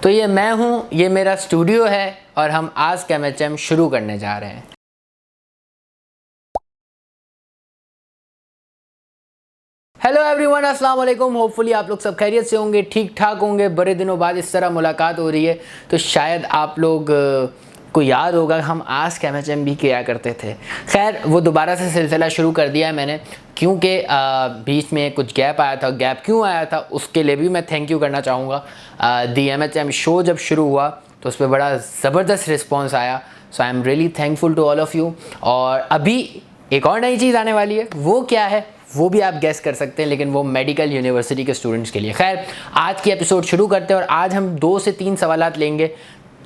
तो ये मैं हूँ, ये मेरा स्टूडियो है और हम आस्क एमएचएम शुरू करने जा रहे हैं। हेलो एवरीवन, अस्सलाम वालेकुम। होपफुली आप लोग सब खैरियत से होंगे, ठीक ठाक होंगे। बड़े दिनों बाद इस तरह मुलाकात हो रही है तो शायद आप लोग को याद होगा हम आस्क एमएचएम भी किया करते थे। खैर वो दोबारा से सिलसिला शुरू कर दिया है मैंने, क्योंकि बीच में कुछ गैप आया था। गैप क्यों आया था उसके लिए भी मैं थैंक यू करना चाहूँगा। दी एमएचएम शो जब शुरू हुआ तो उस पर बड़ा ज़बरदस्त रिस्पॉन्स आया, so I'm really thankful to all of you. और अभी एक और नई चीज़ आने वाली है, वो क्या है वो भी आप गेस कर सकते हैं, लेकिन वो मेडिकल यूनिवर्सिटी के स्टूडेंट्स के लिए। खैर आज की एपिसोड शुरू करते हैं और आज हम 2 से 3 सवालात लेंगे।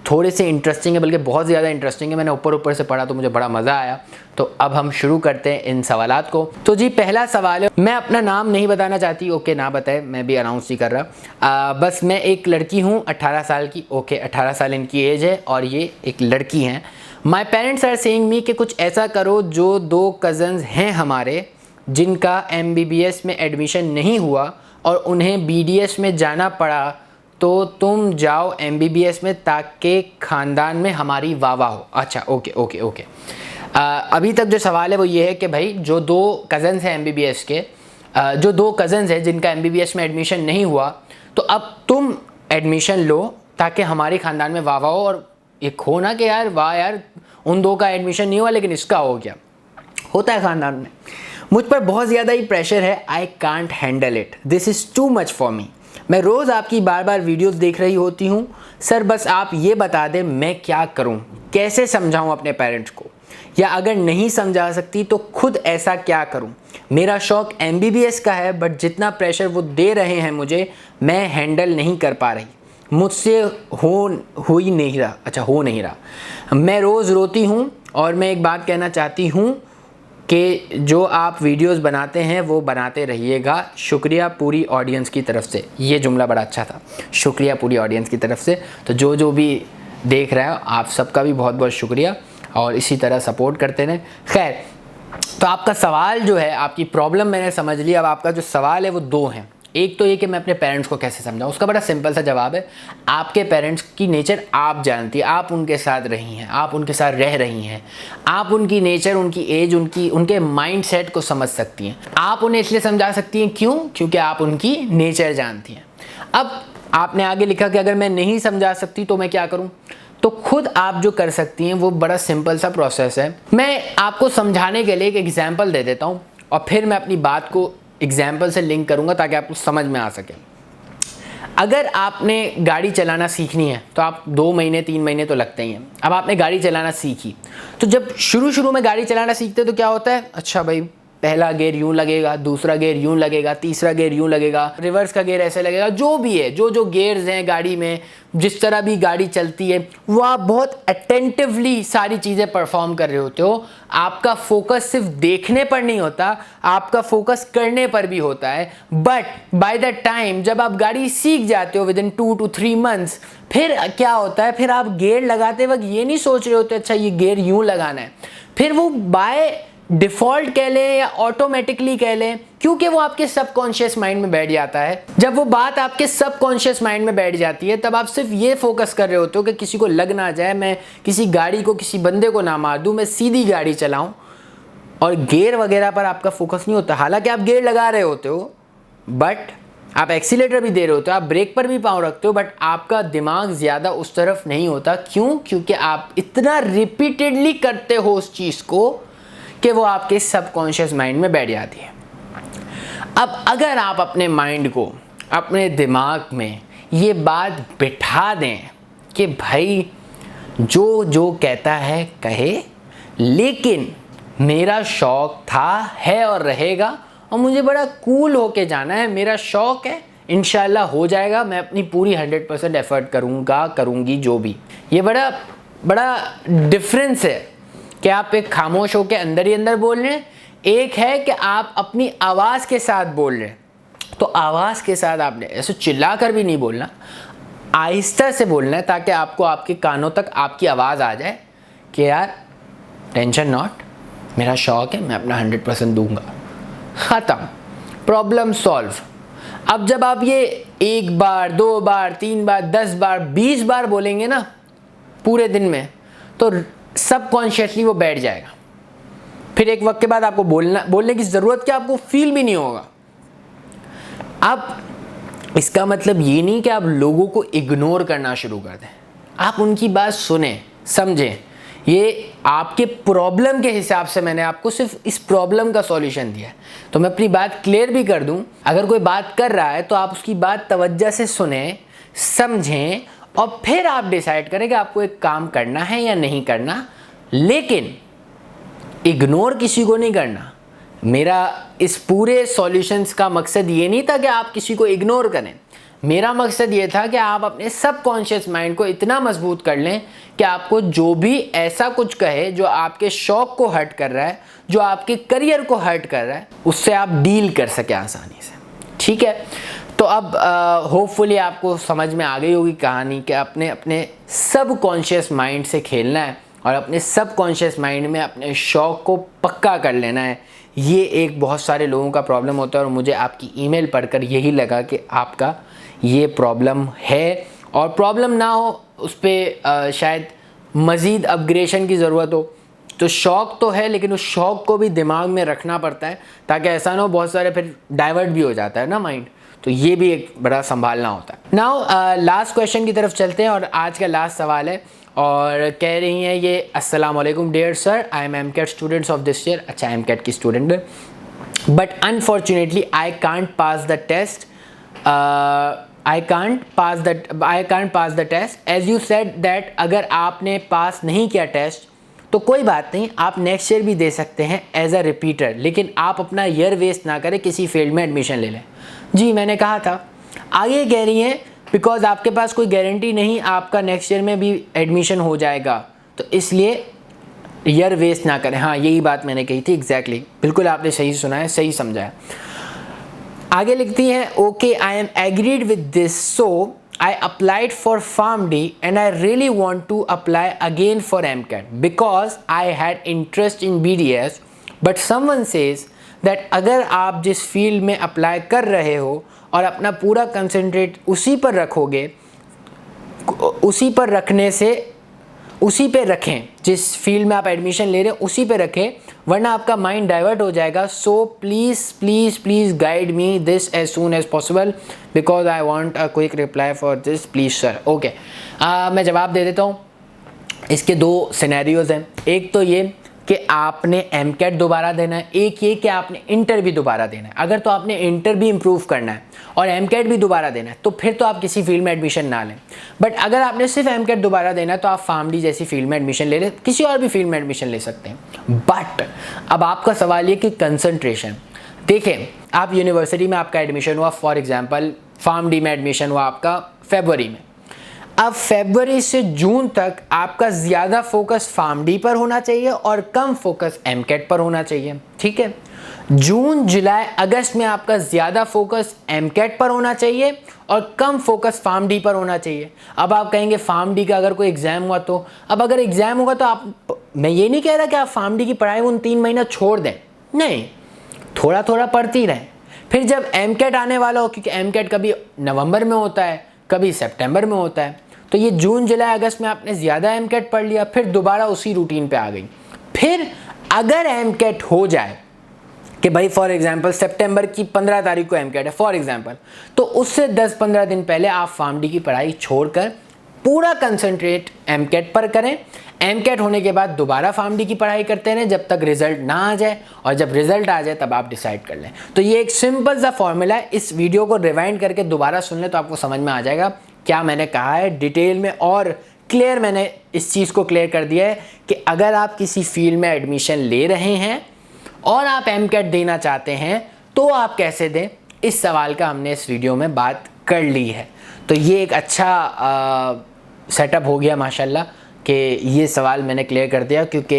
थोड़े से इंटरेस्टिंग है, बल्कि बहुत ज़्यादा इंटरेस्टिंग है। मैंने ऊपर से पढ़ा तो मुझे बड़ा मज़ा आया। तो अब हम शुरू करते हैं इन सवालात को। तो जी पहला सवाल है, मैं अपना नाम नहीं बताना चाहती, ओके ना बताए, मैं भी अनाउंस नहीं कर रहा। बस मैं एक लड़की हूँ 18 साल की, ओके 18 साल इनकी एज है और ये एक लड़की हैं। My parents are saying me कि कुछ ऐसा करो जो 2 कज़न्स हैं हमारे जिनका MBBS में एडमिशन नहीं हुआ और उन्हें BDS में जाना पड़ा, तो तुम जाओ MBBS में ताकि ख़ानदान में हमारी वाह हो। अच्छा ओके। अभी तक जो सवाल है वो ये है कि भाई जो 2 कज़न्स हैं MBBS के, जो 2 कज़न्स हैं जिनका MBBS में एडमिशन नहीं हुआ, तो अब तुम एडमिशन लो ताकि हमारी ख़ानदान में वाह हो। और एक हो ना कि यार वाह यार उन 2 का एडमिशन नहीं हुआ लेकिन इसका हो गया, होता है ख़ानदान में। मुझ पर बहुत ज़्यादा ही प्रेशर है, I can't handle it, this is too much for me. मैं रोज़ आपकी बार वीडियोस देख रही होती हूँ सर, बस आप ये बता दें मैं क्या करूँ, कैसे समझाऊँ अपने पेरेंट्स को, या अगर नहीं समझा सकती तो खुद ऐसा क्या करूँ। मेरा शौक़ MBBS का है बट जितना प्रेशर वो दे रहे हैं मुझे, मैं हैंडल नहीं कर पा रही, मुझसे हो ही नहीं रहा। अच्छा हो नहीं रहा। मैं रोज़ रोती हूँ और मैं एक बात कहना चाहती हूँ कि जो आप वीडियोस बनाते हैं वो बनाते रहिएगा। शुक्रिया पूरी ऑडियंस की तरफ से। ये जुमला बड़ा अच्छा था, शुक्रिया पूरी ऑडियंस की तरफ से। तो जो भी देख रहा है आप सबका भी बहुत बहुत शुक्रिया और इसी तरह सपोर्ट करते रहें। खैर तो आपका सवाल जो है, आपकी प्रॉब्लम मैंने समझ ली। अब आपका जो सवाल है वो 2 हैं। एक तो ये कि मैं अपने पेरेंट्स को कैसे समझाऊँ, उसका बड़ा सिंपल सा जवाब है, आपके पेरेंट्स की नेचर आप जानती हैं, आप उनके साथ रही हैं, आप उनके साथ रह रही हैं, आप उनकी नेचर, उनकी एज, उनके माइंड सेट को समझ सकती हैं। आप उन्हें इसलिए समझा सकती हैं, क्यों? क्योंकि आप उनकी नेचर जानती हैं। अब आपने आगे लिखा कि अगर मैं नहीं समझा सकती तो मैं क्या करूँ, तो खुद आप जो कर सकती हैं वो बड़ा सिंपल सा प्रोसेस है। मैं आपको समझाने के लिए एक एग्जाम्पल दे देता हूँ और फिर मैं अपनी बात को एग्जाम्पल से लिंक करूंगा ताकि आपको समझ में आ सके। अगर आपने गाड़ी चलाना सीखनी है तो आप 2 महीने 3 महीने तो लगते ही हैं। अब आपने गाड़ी चलाना सीखी, तो जब शुरू में गाड़ी चलाना सीखते तो क्या होता है, अच्छा भाई पहला गियर यूं लगेगा, दूसरा गियर यूं लगेगा, तीसरा गियर यूं लगेगा, रिवर्स का गियर ऐसे लगेगा, जो भी है, जो गियर्स हैं गाड़ी में, जिस तरह भी गाड़ी चलती है वो आप बहुत अटेंटिवली सारी चीज़ें परफॉर्म कर रहे होते हो। आपका फोकस सिर्फ देखने पर नहीं होता, आपका फोकस करने पर भी होता है। बट बाय द टाइम जब आप गाड़ी सीख जाते हो विदिन 2 to 3 months, फिर क्या होता है, फिर आप गियर लगाते वक्त ये नहीं सोच रहे होते अच्छा ये गियर यूं लगाना है, फिर वो बाय डिफ़ॉल्ट कह लें या ऑटोमेटिकली कह लें, क्योंकि वो आपके सबकॉन्शियस माइंड में बैठ जाता है। जब वो बात आपके सबकॉन्शियस माइंड में बैठ जाती है तब आप सिर्फ ये फोकस कर रहे होते हो कि किसी को लग ना जाए, मैं किसी गाड़ी को, किसी बंदे को ना मार दूं, मैं सीधी गाड़ी चलाऊं। और गियर वगैरह पर आपका फोकस नहीं होता। हालांकि आप गियर लगा रहे होते हो बट आप एक्सीलेटर भी दे रहे होते हो, आप ब्रेक पर भी पाँव रखते हो, बट आपका दिमाग ज़्यादा उस तरफ नहीं होता। क्यों? क्योंकि आप इतना रिपीटेडली करते हो उस चीज़ को कि वो आपके सबकॉन्शियस माइंड में बैठ जाती है। अब अगर आप अपने माइंड को, अपने दिमाग में ये बात बिठा दें कि भाई जो कहता है कहे, लेकिन मेरा शौक़ था, है और रहेगा और मुझे बड़ा कूल होके जाना है, मेरा शौक़ है, इंशाल्लाह हो जाएगा, मैं अपनी पूरी 100% एफर्ट करूँगी जो भी। ये बड़ा डिफरेंस है कि आप एक खामोश होकर अंदर ही अंदर बोल रहे हैं, एक है कि आप अपनी आवाज़ के साथ बोल रहे हैं। तो आवाज़ के साथ आपने ऐसे चिल्ला कर भी नहीं बोलना, आहिस्ता से बोलना है ताकि आपको आपके कानों तक आपकी आवाज़ आ जाए कि यार टेंशन नॉट, मेरा शौक़ है, मैं अपना 100% दूंगा। ख़त्म, प्रॉब्लम सॉल्व। अब जब आप ये 1 बार 2 बार 3 बार 10 बार 20 बार बोलेंगे ना पूरे दिन में, तो सबकॉन्शियसली वो बैठ जाएगा। फिर एक वक्त के बाद आपको बोलने की ज़रूरत क्या, आपको फील भी नहीं होगा। अब इसका मतलब ये नहीं कि आप लोगों को इग्नोर करना शुरू कर दें, आप उनकी बात सुने, समझें। ये आपके प्रॉब्लम के हिसाब से मैंने आपको सिर्फ इस प्रॉब्लम का सॉल्यूशन दिया है। तो मैं अपनी बात क्लियर भी कर दूं, अगर कोई बात कर रहा है तो आप उसकी बात तवज्जो से सुने, समझें और फिर आप डिसाइड करें कि आपको एक काम करना है या नहीं करना। लेकिन इग्नोर किसी को नहीं करना। मेरा इस पूरे सॉल्यूशंस का मकसद ये नहीं था कि आप किसी को इग्नोर करें। मेरा मकसद ये था कि आप अपने सबकॉन्शियस माइंड को इतना मजबूत कर लें कि आपको जो भी ऐसा कुछ कहे जो आपके शौक को हर्ट कर रहा है, जो आपके करियर को हर्ट कर रहा है, उससे आप डील कर सके आसानी से। ठीक है, तो अब होपफुली आपको समझ में आ गई होगी कहानी कि अपने अपने सबकॉन्शियस माइंड से खेलना है और अपने सबकॉन्शियस माइंड में अपने शौक को पक्का कर लेना है। ये एक बहुत सारे लोगों का प्रॉब्लम होता है और मुझे आपकी ईमेल पढ़कर यही लगा कि आपका ये प्रॉब्लम है, और प्रॉब्लम ना हो उस पर शायद मज़ीद अपग्रेडेशन की ज़रूरत हो। तो शौक़ तो है, लेकिन उस शौक़ को भी दिमाग में रखना पड़ता है ताकि ऐसा ना हो बहुत सारे फिर डाइवर्ट भी हो जाता है ना माइंड, तो ये भी एक बड़ा संभालना होता है। नाउ लास्ट क्वेश्चन की तरफ चलते हैं और आज का लास्ट सवाल है और कह रही हैं ये, अस्सलाम वालेकुम dear sir, I am MCAT students of this year. अच्छा, एमकेट की स्टूडेंट है, but unfortunately I can't pass the test, I can't pass the test as you said that अगर आपने पास नहीं किया टेस्ट तो कोई बात नहीं, आप नेक्स्ट ईयर भी दे सकते हैं एज अ रिपीटर, लेकिन आप अपना ईयर वेस्ट ना करें, किसी फील्ड में एडमिशन ले लें। जी मैंने कहा था। आगे कह रही हैं बिकॉज आपके पास कोई गारंटी नहीं आपका नेक्स्ट ईयर में भी एडमिशन हो जाएगा, तो इसलिए ईयर वेस्ट ना करें। हाँ, यही बात मैंने कही थी एग्जैक्टली, बिल्कुल आपने सही सुना है, सही समझा है। आगे लिखती हैं, okay I am agreed with this, so I applied for PharmD and I really want to apply again for MCAT because I had interest in BDS, but someone says that अगर आप जिस फील्ड में apply कर रहे हो और अपना पूरा कंसंट्रेट उसी पर रखोगे, उसी पर रखने से उसी पे रखें, जिस फील्ड में आप एडमिशन ले रहे हैं उसी पे रखें, वरना आपका माइंड डाइवर्ट हो जाएगा। So please please please guide me this as soon as possible because I want a quick reply for this please sir. Okay, मैं जवाब दे देता हूँ। इसके दो सिनेरियोज़ हैं। एक तो ये कि आपने एमकेट दोबारा देना है, एक ये कि आपने इंटर भी दोबारा देना है। अगर तो आपने इंटर भी इम्प्रूव करना है और एमकेट भी दोबारा देना है तो फिर तो आप किसी फील्ड में एडमिशन ना लें। बट अगर आपने सिर्फ एमकेट दोबारा देना है तो आप फार्मडी जैसी फील्ड में एडमिशन ले लें, किसी और भी फील्ड में एडमिशन ले सकते हैं। बट अब आपका सवाल ये कि कंसंट्रेशन, देखें आप यूनिवर्सिटी में आपका एडमिशन हुआ, फॉर एग्जाम्पल फार्मडी में एडमिशन हुआ आपका फरवरी में, अब फरवरी से जून तक आपका ज़्यादा फोकस फार्मडी पर होना चाहिए और कम फोकस एमकेट पर होना चाहिए। ठीक है, जून जुलाई अगस्त में आपका ज़्यादा फोकस एमकेट पर होना चाहिए और कम फोकस फार्मडी पर होना चाहिए। अब आप कहेंगे फार्मडी का अगर कोई एग्ज़ाम हुआ तो, अब अगर एग्ज़ाम होगा तो आप, मैं ये नहीं कह रहा कि आप फार्मडी की पढ़ाई उन 3 महीना छोड़ दें, नहीं, थोड़ा थोड़ा पढ़ती रहें। फिर जब एमकेट आने वाला हो, क्योंकि एमकेट कभी नवंबर में होता है कभी सितंबर में होता है, तो ये जून जुलाई अगस्त में आपने ज़्यादा एमकेट पढ़ लिया, फिर दोबारा उसी रूटीन पे आ गई। फिर अगर एमकेट हो जाए कि भाई फॉर एग्जांपल सितंबर की 15 तारीख को एमकेट है फॉर एग्जांपल, तो उससे 10-15 दिन पहले आप फार्मडी की पढ़ाई छोड़कर पूरा कंसंट्रेट एमकेट पर करें। एमकेट होने के बाद दोबारा फार्मडी की पढ़ाई करते रहें जब तक रिजल्ट ना आ जाए, और जब रिजल्ट आ जाए तब आप डिसाइड कर लें। तो ये एक सिंपल सा फॉर्मूला है, इस वीडियो को रिवाइंड करके दोबारा सुन लें तो आपको समझ में आ जाएगा क्या मैंने कहा है डिटेल में, और क्लियर मैंने इस चीज़ को क्लियर कर दिया है कि अगर आप किसी फील्ड में एडमिशन ले रहे हैं और आप एमकेट देना चाहते हैं तो आप कैसे दें, इस सवाल का हमने इस वीडियो में बात कर ली है। तो ये एक अच्छा सेटअप हो गया माशाल्लाह कि ये सवाल मैंने क्लियर कर दिया, क्योंकि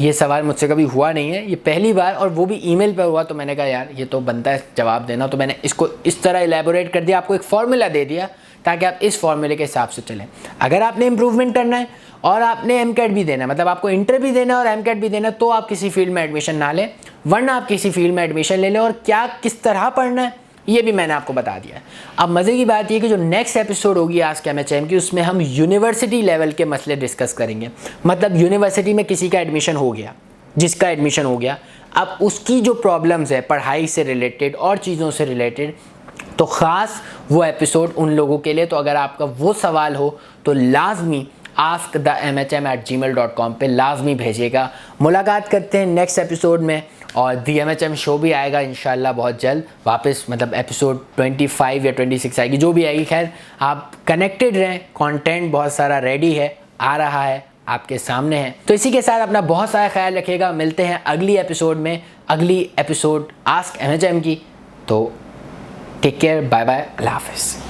ये सवाल मुझसे कभी हुआ नहीं है, ये पहली बार, और वो भी ईमेल पर हुआ। तो मैंने कहा यार ये तो बनता है जवाब देना, तो मैंने इसको इस तरह एलैबोरेट कर दिया, आपको एक फार्मूला दे दिया ताकि आप इस फार्मूले के हिसाब से चलें। अगर आपने इंप्रूवमेंट करना है और आपने एमकेट भी देना है, मतलब आपको इंटर भी देना है और एमकेट भी देना है, तो आप किसी फील्ड में एडमिशन ना लें, वरना आप किसी फील्ड में एडमिशन ले लें। और क्या किस तरह पढ़ना है ये भी मैंने आपको बता दिया है। अब मज़े की बात ये कि जो नेक्स्ट एपिसोड होगी आस्क एमएचएम की, उसमें हम यूनिवर्सिटी लेवल के मसले डिस्कस करेंगे। मतलब यूनिवर्सिटी में किसी का एडमिशन हो गया, जिसका एडमिशन हो गया, अब उसकी जो प्रॉब्लम्स है पढ़ाई से रिलेटेड और चीज़ों से रिलेटेड, तो ख़ास वो एपिसोड उन लोगों के लिए। तो अगर आपका वो सवाल हो तो लाजमी asktheMHM@gmail.com पे लाजमी भेजिएगा। मुलाकात करते हैं नेक्स्ट एपिसोड में, और दी एमएचएम शो भी आएगा इंशाल्लाह बहुत जल्द वापस। मतलब एपिसोड 25 या 26 आएगी, जो भी आएगी। खैर, आप कनेक्टेड रहें, कंटेंट बहुत सारा रेडी है, आ रहा है, आपके सामने है। तो इसी के साथ अपना बहुत सारा ख्याल रखिएगा। मिलते हैं अगली एपिसोड में, अगली एपिसोड आस्क एमएचएम की। तो टेक केयर, बाय बाय, अल्लाह हाफिज़।